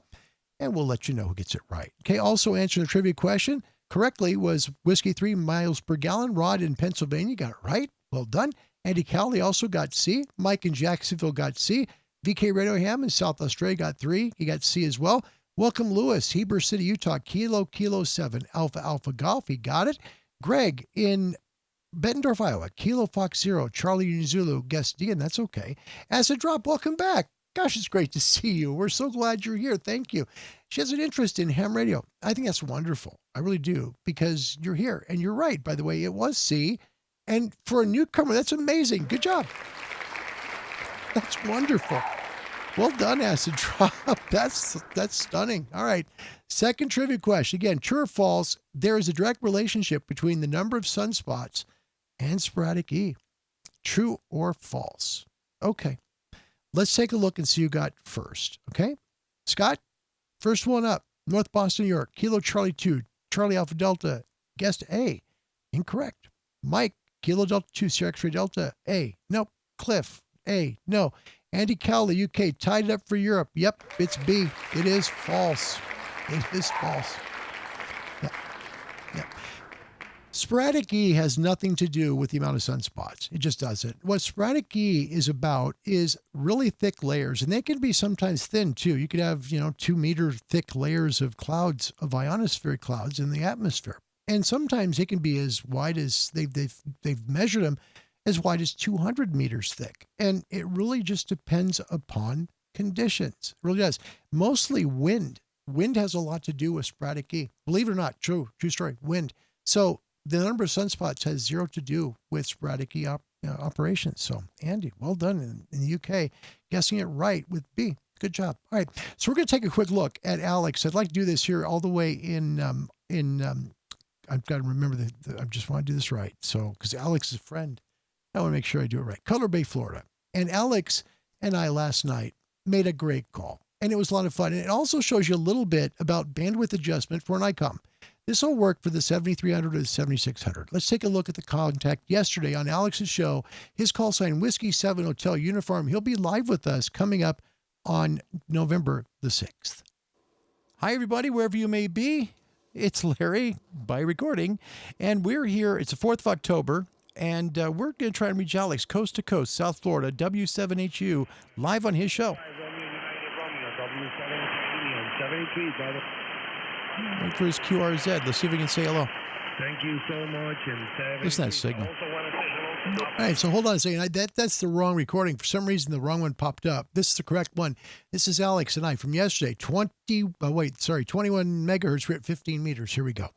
and we'll let you know who gets it right. Okay, also answering the trivia question correctly was Whiskey 3 miles per gallon. Rod in Pennsylvania got it right. Well done. Andy Cowley also got C. Mike in Jacksonville got C. VK Radio Ham in South Australia got 3. He got C as well. Welcome Lewis, Heber City, Utah, Kilo 7, Alpha Golf. He got it. Greg in Bettendorf, Iowa, Kilo Fox 0, Charlie Zulu, guest D, and that's okay. Acid Drop, welcome back. Gosh, it's great to see you. We're so glad you're here. Thank you. She has an interest in ham radio. I think that's wonderful. I really do, because you're here. And you're right, by the way, it was C. And for a newcomer, that's amazing. Good job. That's wonderful. Well done, Acid Drop. That's stunning. All right. Second trivia question. Again, true or false, there is a direct relationship between the number of sunspots and sporadic E. True or false? Okay. Let's take a look and see who got first. Okay, Scott, first one up. North Boston, New York. Kilo Charlie 2, Charlie Alpha Delta. Guessed A. Incorrect. Mike, Kilo Delta 2, Sierra X-ray Delta. A. Nope. Cliff. A. No. Andy Cowley, UK, tied it up for Europe. Yep, it's B. It is false. It is false. Yeah. Yeah. Sporadic E has nothing to do with the amount of sunspots. It just doesn't. What sporadic E is about is really thick layers, and they can be sometimes thin too. You could have, 2-meter thick layers of clouds, of ionospheric clouds in the atmosphere. And sometimes it can be as wide as they've measured them as wide as 200 meters thick. And it really just depends upon conditions. It really does. Mostly wind. Wind has a lot to do with sporadic E. Believe it or not, true story, wind. So the number of sunspots has zero to do with sporadic E operations. So Andy, well done in the UK, guessing it right with B. Good job. All right, so we're going to take a quick look at Alex. I'd like to do this here all the way in I've got to remember I just want to do this right. So, because Alex is a friend, I want to make sure I do it right. Cutler Bay, Florida. And Alex and I last night made a great call, and it was a lot of fun. And it also shows you a little bit about bandwidth adjustment for an ICOM. This will work for the 7300 or the 7600. Let's take a look at the contact yesterday on Alex's show. His call sign, Whiskey 7 Hotel Uniform. He'll be live with us coming up on November the 6th. Hi, everybody, wherever you may be. It's Larry by recording, and we're here. It's the 4th of October, and we're going to try and reach Alex coast to coast, South Florida, W7HU, live on his show. Wait for his QRZ. Let's see if we can say hello. Thank you so much. And listen to that signal. All right, so hold on a second. That's the wrong recording. For some reason, the wrong one popped up. This is the correct one. This is Alex and I from yesterday. 21 megahertz. We're at 15 meters. Here we go.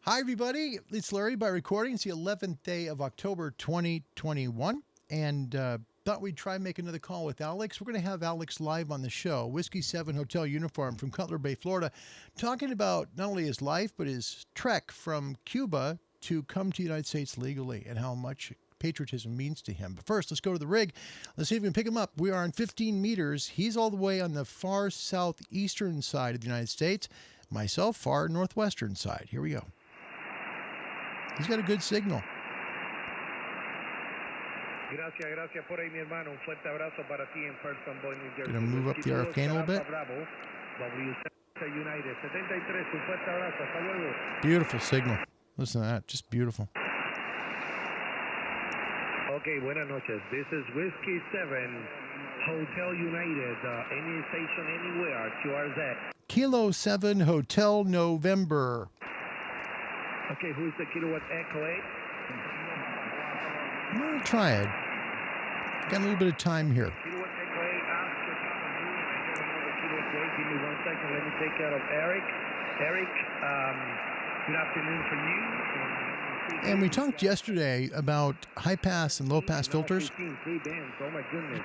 Hi, everybody. It's Larry by recording. It's the 11th day of October 2021. And thought we'd try and make another call with Alex. We're going to have Alex live on the show. Whiskey 7 Hotel Uniform from Cutler Bay, Florida, talking about not only his life, but his trek from Cuba to come to the United States legally and how much patriotism means to him. But first, let's go to the rig. Let's see if we can pick him up. We are on 15 meters. He's all the way on the far southeastern side of the United States. Myself, far northwestern side. Here we go. He's got a good signal. Gracias por ahí, mi hermano. Un fuerte abrazo para ti en Firestone Boy, New Jersey. Gonna move up the arcane a little bit. United 73. Un fuerte abrazo. Hasta luego. Beautiful signal. Listen to that. Just beautiful. Okay, buenas noches. This is Whiskey 7 Hotel United. Any station anywhere. QRZ. Kilo 7 Hotel November. Okay, who's the kilowatt Echo 8? We'll try it. Got a little bit of time here. Kilowatt Echo 8. After give me 1 second. Let me take care of Eric. Eric, good afternoon for you. And we talked yesterday about high pass and low pass filters. You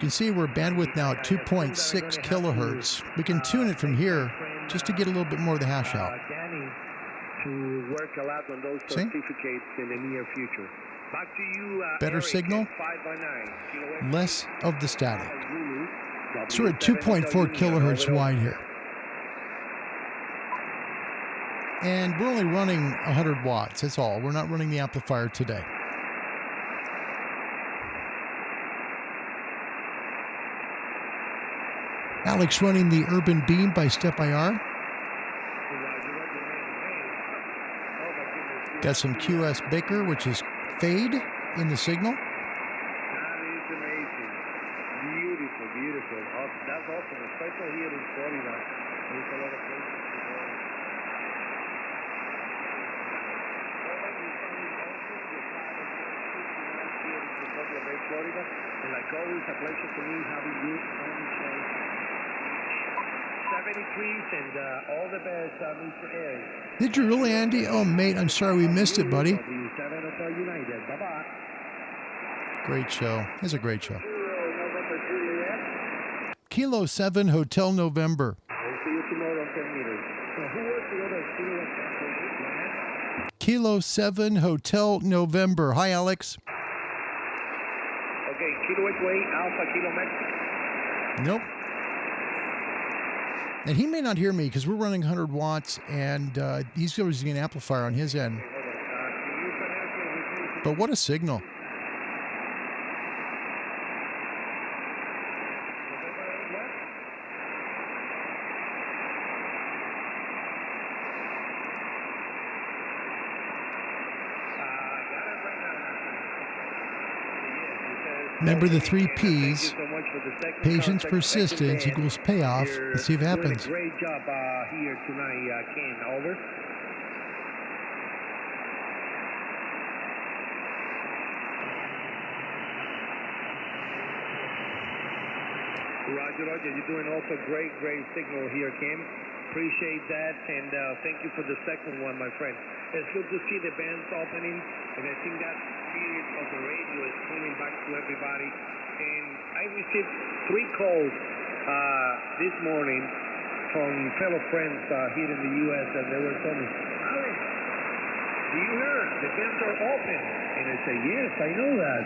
can see we're bandwidth now at 2.6 kilohertz. We can tune it from here just to get a little bit more of the hash out. To work a lot on those certificates in the near future. Back to you, better Eric, signal, less of the static. So we're at 2.4 kilohertz wide here. And we're only running 100 watts, that's all. We're not running the amplifier today. Alex running the Urban Beam by Step IR. Got some QS Baker, which is fade in the signal. That is amazing. Beautiful, beautiful. That's awesome, especially here in Florida. There's a lot of places to go. Florida, and like always, a pleasure for me having you on the show. 73s and all the best, Mr. Eric. Did you really, Andy? Oh, mate, I'm sorry we missed it, buddy. Bye-bye. Great show. It's a great show. Kilo 7 Hotel November. I'll see you tomorrow on 10 meters. Now, who was the other Kilo 7 Hotel November. Hi, Alex. Okay, Kilo X-Way, Alpha Kilo Mexico. Nope. And he may not hear me because we're running 100 watts, and he's using an amplifier on his end. But what a signal. Remember the 3 P's. Patience, persistence equals payoff. Let's see if it happens. Great job here tonight, Ken. Over. Roger, you're doing also great signal here, Ken. Appreciate that, and thank you for the second one, my friend. It's good to see the bands opening, and I think that spirit of the radio is coming back to everybody. And I received 3 calls this morning from fellow friends here in the U.S., and they were telling me, Alex, do you hear the bands are open? And I say, yes, I know that.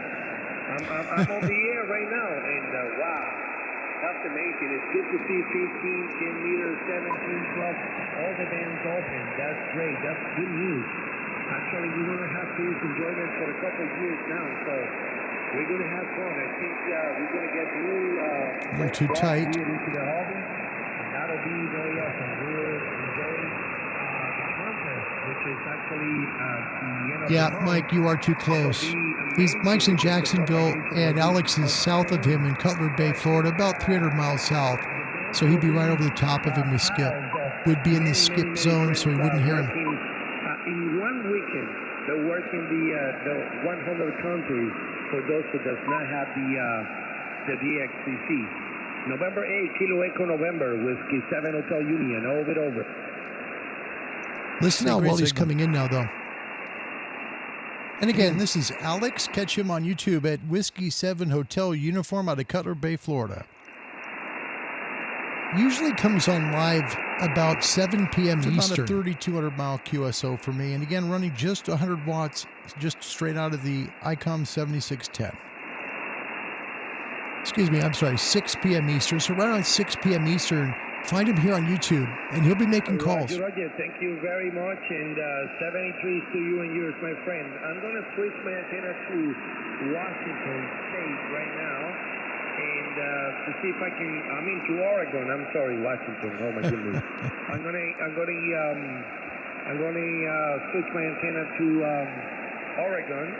I'm on the air right now, and wow. That's amazing. It's good to see 15, 10 meters, 17 plus, all the bands open. That's great. That's good news. Actually, we're going to have to enjoy them for a couple of years now, so we're going to have fun. I think we're going to get new too tight. Into the hobby, and that'll be very awesome. We'll enjoy the contest, which is actually the end of Yeah, the month. Mike, you are too close. Mike's in Jacksonville, and Alex is south of him in Cutler Bay, Florida, about 300 miles south. So he'd be right over the top of him with Skip. Would be in the skip zone, so he wouldn't hear him. In one weekend, they're working the 100 countries for those who does not have the DXCC. November 8, Kilo Echo November, Whiskey 7 Hotel Union, over. Listen out while he's coming in now, though. And again, Hmm. this is Alex. Catch him on YouTube at Whiskey 7 Hotel Uniform out of Cutler Bay, Florida. Usually comes on live about 7 p.m. It's Eastern. about a 3,200 mile QSO for me. And again, running just 100 watts, just straight out of the ICOM 7610. Excuse me, I'm sorry, 6 p.m. Eastern. So right around 6 p.m. Eastern, find him here on YouTube, and he'll be making calls. Roger, thank you very much, and 73 to you and yours, my friend. I'm going to switch my antenna to Washington State right now, and to see if I can. I'm into Oregon. I'm sorry, Washington. Oh my goodness. I'm going to switch my antenna to Oregon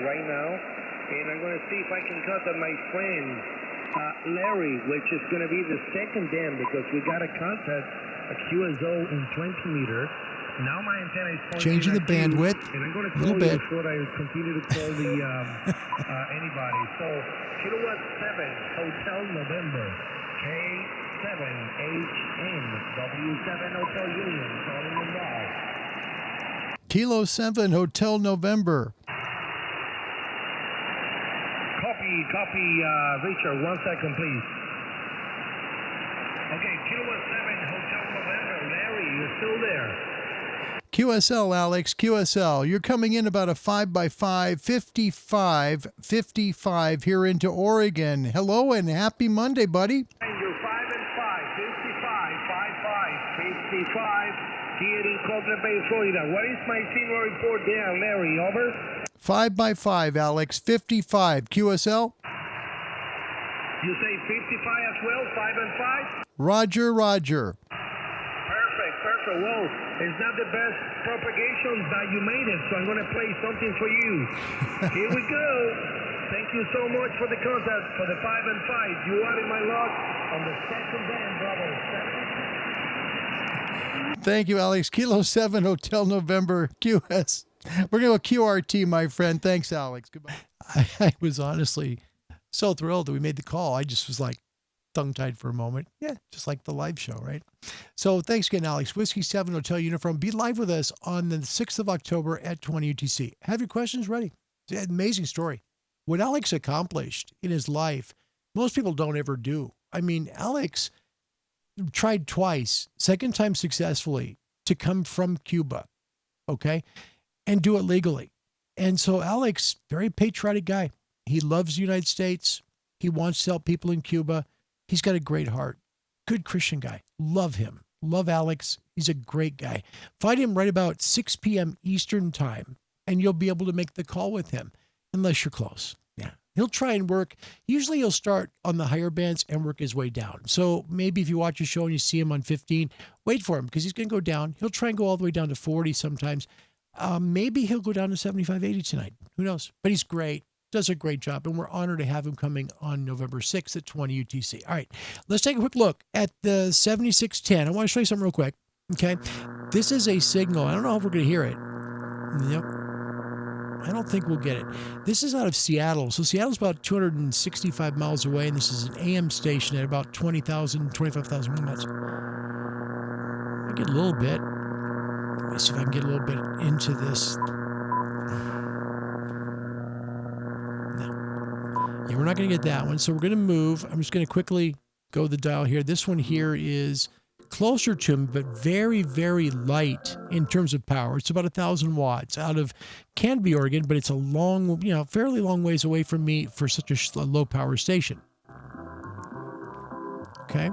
right now, and I'm going to see if I can contact my friend Larry, which is going to be the second dam, because we got a contact a QSO in 20 meters. Now my antenna is pointing Changing the at you, bandwidth and I'm going to a little call you bit. before I continue to call the anybody. So Kilowatt 7 Hotel November K7HN W7 Hotel Union calling the live. Kilo 7 Hotel November. Copy, Richard. 1 second, please. Okay, Kilowatt 7 Hotel November. Larry, you're still there. QSL, Alex, QSL. You're coming in about a 5x5, 55 here into Oregon. Hello and happy Monday, buddy. And you're 5 and 5, 55 here in Cutler Bay, Florida. What is my signal report there, Larry? Over. 5x5, Alex, 55. QSL? You say 55 as well, 5 and 5? Roger. Perfect. Well, it's not the best propagation, but you made it, so I'm going to play something for you. Here we go. Thank you so much for the contact for the 5 and 5. You are in my log on the second band, brother. Thank you, Alex. Kilo 7 Hotel November QS. We're going to go QRT, my friend. Thanks, Alex. Goodbye. I was honestly so thrilled that we made the call. I just was like tongue-tied for a moment. Yeah, just like the live show, right? So thanks again, Alex. Whiskey 7 Hotel Uniform. Be live with us on the 6th of October at 20 UTC. Have your questions ready. It's an amazing story. What Alex accomplished in his life, most people don't ever do. I mean, Alex tried twice, second time successfully, to come from Cuba, okay, and do it legally. And so Alex, very patriotic guy. He loves the United States. He wants to help people in Cuba. He's got a great heart. Good Christian guy. Love him. Love Alex. He's a great guy. Find him right about 6 p.m. Eastern time, and you'll be able to make the call with him, unless you're close. Yeah. He'll try and work. Usually he'll start on the higher bands and work his way down. So maybe if you watch a show and you see him on 15, wait for him because he's going to go down. He'll try and go all the way down to 40 sometimes. Maybe he'll go down to 75, 80 tonight. Who knows? But he's great. Does a great job, and we're honored to have him coming on November 6th at 20 UTC. All right, let's take a quick look at the 7610. I want to show you something real quick, okay? This is a signal. I don't know if we're going to hear it. Yep. I don't think we'll get it. This is out of Seattle. So Seattle's about 265 miles away, and this is an AM station at about 20,000, 25,000 watts. I get a little bit. Let me see if I can get a little bit into this. Yeah, we're not going to get that one. So we're going to move. I'm just going to quickly go the dial here. This one here is closer to him, but very, very light in terms of power. It's about 1,000 watts out of Canby, Oregon, but it's a long, fairly long ways away from me for such a low power station. Okay.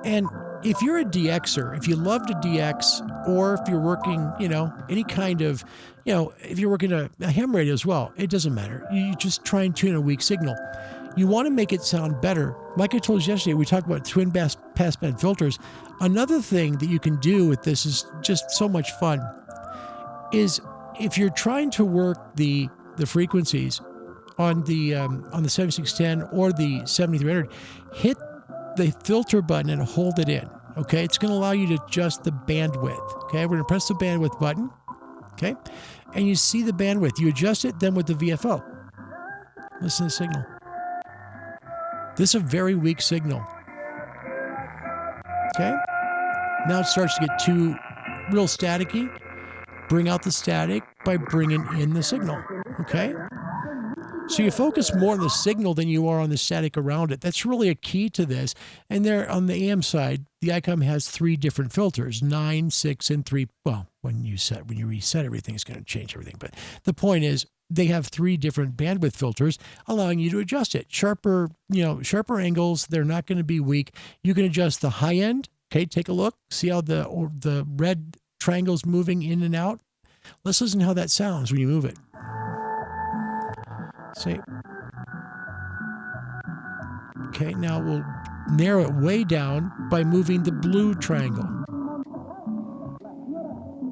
And if you're a DXer, if you love to DX, or if you're working, any kind of, if you're working a ham radio as well, it doesn't matter. You just try and tune a weak signal. You want to make it sound better. Like I told you yesterday, we talked about twin passband filters. Another thing that you can do with this is just so much fun, is if you're trying to work the frequencies on the 7610 or the 7300, hit the filter button and hold it in. Okay, it's going to allow you to adjust the bandwidth. Okay, we're going to press the bandwidth button. Okay, and you see the bandwidth. You adjust it then with the VFO. Listen to the signal. This is a very weak signal. Okay, now it starts to get too real staticky. Bring out the static by bringing in the signal. Okay. So you focus more on the signal than you are on the static around it. That's really a key to this. And there on the AM side, the ICOM has 3 different filters, 9, 6, and 3. Well, when you reset everything, it's going to change everything. But the point is, they have 3 different bandwidth filters, allowing you to adjust it. Sharper angles. They're not going to be weak. You can adjust the high end. Okay, take a look. See how the red triangle's moving in and out. Let's listen to how that sounds when you move it. See. Okay, now we'll narrow it way down by moving the blue triangle.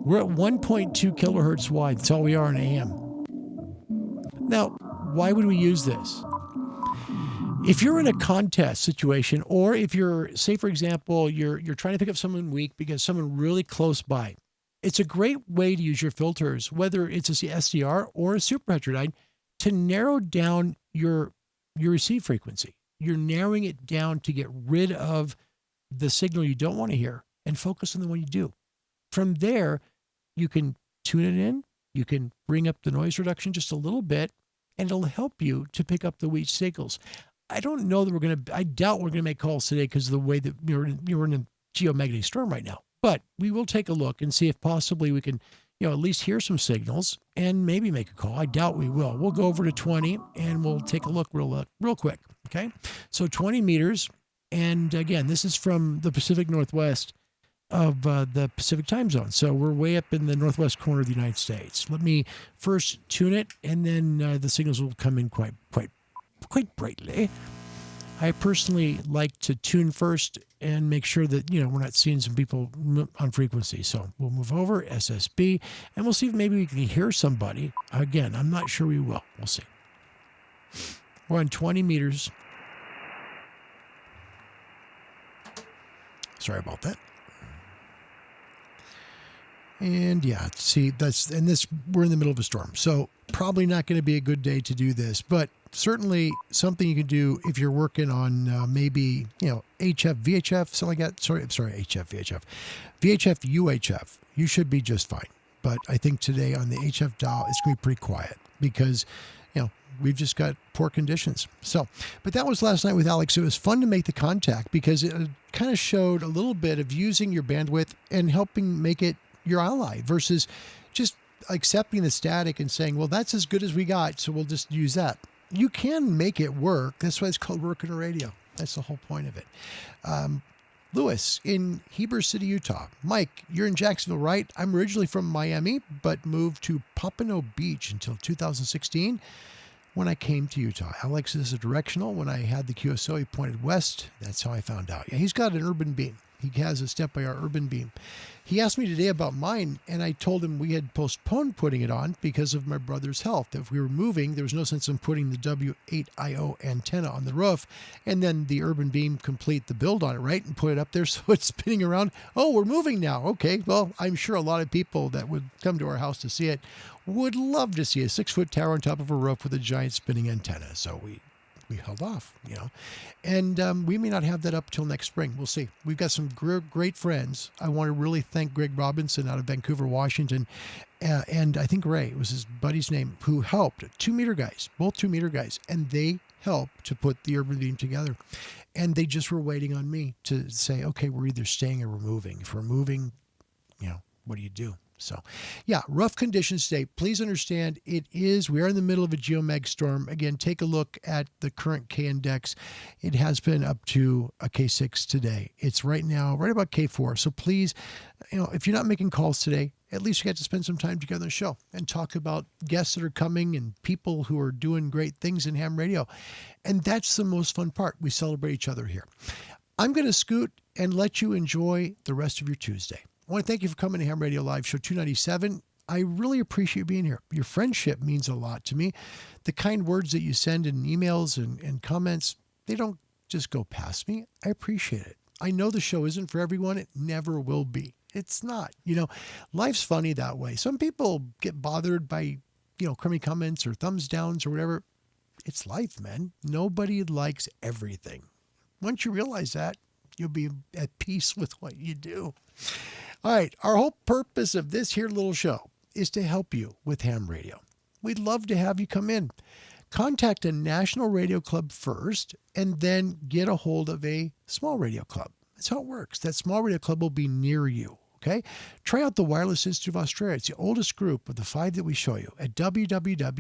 We're at 1.2 kilohertz wide. That's all we are in AM. Now, why would we use this? If you're in a contest situation, or if you're, say, for example, you're trying to pick up someone weak because someone really close by, it's a great way to use your filters, whether it's a SDR or a super heterodyne, to narrow down your receive frequency. You're narrowing it down to get rid of the signal you don't want to hear and focus on the one you do. From there, you can tune it in. You can bring up the noise reduction just a little bit, and it'll help you to pick up the weak signals. I don't know that I doubt we're going to make calls today because of the way that you're in a geomagnetic storm right now. But we will take a look and see if possibly we can, at least hear some signals and maybe make a call. I doubt we will. We'll go over to 20 and we'll take a look real quick. Okay. So 20 meters. And again, this is from the Pacific Northwest of the Pacific time zone. So we're way up in the northwest corner of the United States. Let me first tune it, and then the signals will come in quite brightly. I personally like to tune first and make sure that, we're not seeing some people on frequency. So we'll move over, SSB, and we'll see if maybe we can hear somebody. Again, I'm not sure we will. We'll see. We're on 20 meters. Sorry about that. And yeah, see, we're in the middle of a storm. So probably not going to be a good day to do this, but certainly something you can do if you're working on maybe, HF, VHF, something like that. Sorry, HF, VHF. VHF, UHF. You should be just fine. But I think today on the HF dial, it's going to be pretty quiet because, we've just got poor conditions. So, but that was last night with Alex. It was fun to make the contact because it kind of showed a little bit of using your bandwidth and helping make it your ally versus just accepting the static and saying, well, that's as good as we got, so we'll just use that. You can make it work. That's why it's called working a radio. That's the whole point of it. Lewis in Heber City, Utah. Mike, you're in Jacksonville, right? I'm originally from Miami, but moved to Pompano Beach until 2016 when I came to Utah. Alex is a directional. When I had the QSO, he pointed west. That's how I found out. Yeah, he's got an urban beam. He has a step-by-our urban beam. He asked me today about mine, and I told him we had postponed putting it on because of my brother's health. If we were moving, there was no sense in putting the W8IO antenna on the roof and then the urban beam complete the build on it, right, and put it up there so it's spinning around. Oh, we're moving now. Okay, well, I'm sure a lot of people that would come to our house to see it would love to see a 6-foot tower on top of a roof with a giant spinning antenna. So we held off, and we may not have that up till next spring. We'll see. We've got some great friends. I want to really thank Greg Robinson out of Vancouver, Washington, and I think Ray was his buddy's name, who helped. 2-meter guys, both 2-meter guys, and they helped to put the urban beam together. And they just were waiting on me to say, okay, we're either staying or we're moving. If we're moving, what do you do? So, yeah, rough conditions today. Please understand we are in the middle of a geomag storm. Again, take a look at the current K index. It has been up to a K6 today. It's right now right about K4. So please, if you're not making calls today, at least you get to spend some time together on the show and talk about guests that are coming and people who are doing great things in ham radio. And that's the most fun part. We celebrate each other here. I'm going to scoot and let you enjoy the rest of your Tuesday. I want to thank you for coming to Ham Radio Live Show 297. I really appreciate being here. Your friendship means a lot to me. The kind words that you send in emails and comments, they don't just go past me. I appreciate it. I know the show isn't for everyone. It never will be. It's not. Life's funny that way. Some people get bothered by, crummy comments or thumbs downs or whatever. It's life, man. Nobody likes everything. Once you realize that, you'll be at peace with what you do. All right, our whole purpose of this here little show is to help you with ham radio. We'd love to have you come in. Contact a national radio club first and then get a hold of a small radio club. That's how it works. That small radio club will be near you, okay? Try out the Wireless Institute of Australia. It's the oldest group of the 5 that we show you at www.wia.org.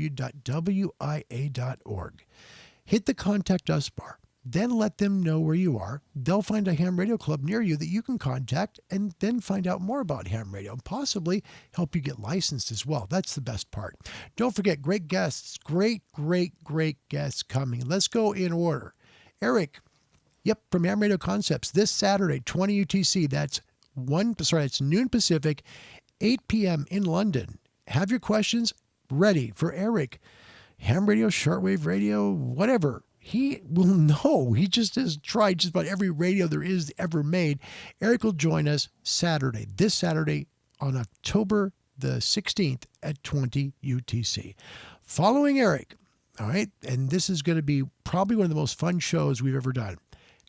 Hit the Contact Us bar. Then let them know where you are. They'll find a ham radio club near you that you can contact and then find out more about ham radio and possibly help you get licensed as well. That's the best part. Don't forget, great guests, great guests coming. Let's go in order. Eric, from Ham Radio Concepts, this Saturday, 20 UTC. That's noon Pacific, 8 p.m. in London. Have your questions ready for Eric. Ham radio, shortwave radio, whatever. He will know. He just has tried just about every radio there is ever made. Eric will join us this Saturday on October the 16th at 20 UTC. Following Eric, all right, and this is going to be probably one of the most fun shows we've ever done.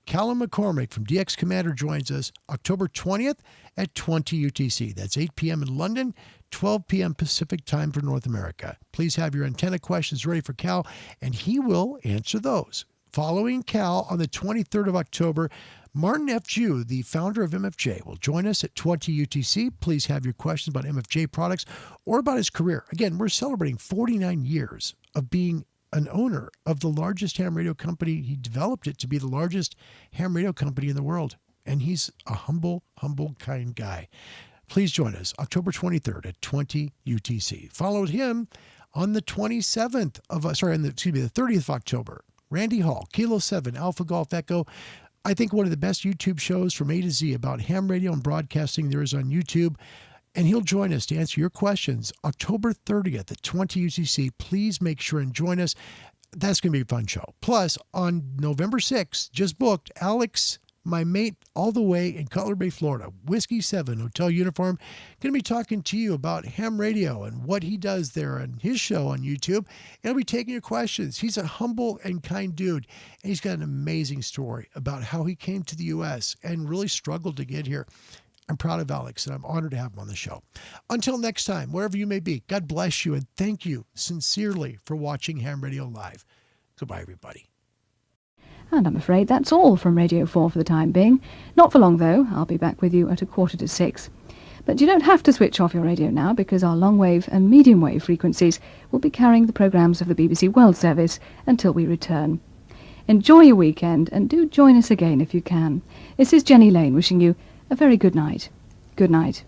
Callum McCormick from DX Commander joins us October 20th at 20 UTC. That's 8 p.m. in London, 12 p.m. Pacific time for North America. Please have your antenna questions ready for Cal, and he will answer those. Following Cal on the 23rd of October, Martin F. Jew, the founder of MFJ, will join us at 20 UTC. Please have your questions about MFJ products or about his career. Again, we're celebrating 49 years of being an owner of the largest ham radio company. He developed it to be the largest ham radio company in the world. And he's a humble, kind guy. Please join us October 23rd at 20 UTC. Followed him on the 27th of, the 30th of October. Randy Hall, Kilo 7, Alpha Golf Echo. I think one of the best YouTube shows from A to Z about ham radio and broadcasting there is on YouTube. And he'll join us to answer your questions October 30th at 20 UTC. Please make sure and join us. That's going to be a fun show. Plus, on November 6th, just booked, Alex, my mate, all the way in Cutler Bay, Florida, Whiskey 7 Hotel Uniform, going to be talking to you about ham radio and what he does there on his show on YouTube. And he'll be taking your questions. He's a humble and kind dude, and he's got an amazing story about how he came to the U.S. and really struggled to get here. I'm proud of Alex, and I'm honored to have him on the show. Until next time, wherever you may be, God bless you, and thank you sincerely for watching Ham Radio Live. Goodbye, everybody. And I'm afraid that's all from Radio 4 for the time being. Not for long, though. I'll be back with you at 5:45. But you don't have to switch off your radio now, because our long-wave and medium-wave frequencies will be carrying the programmes of the BBC World Service until we return. Enjoy your weekend, and do join us again if you can. This is Jenny Lane wishing you a very good night. Good night.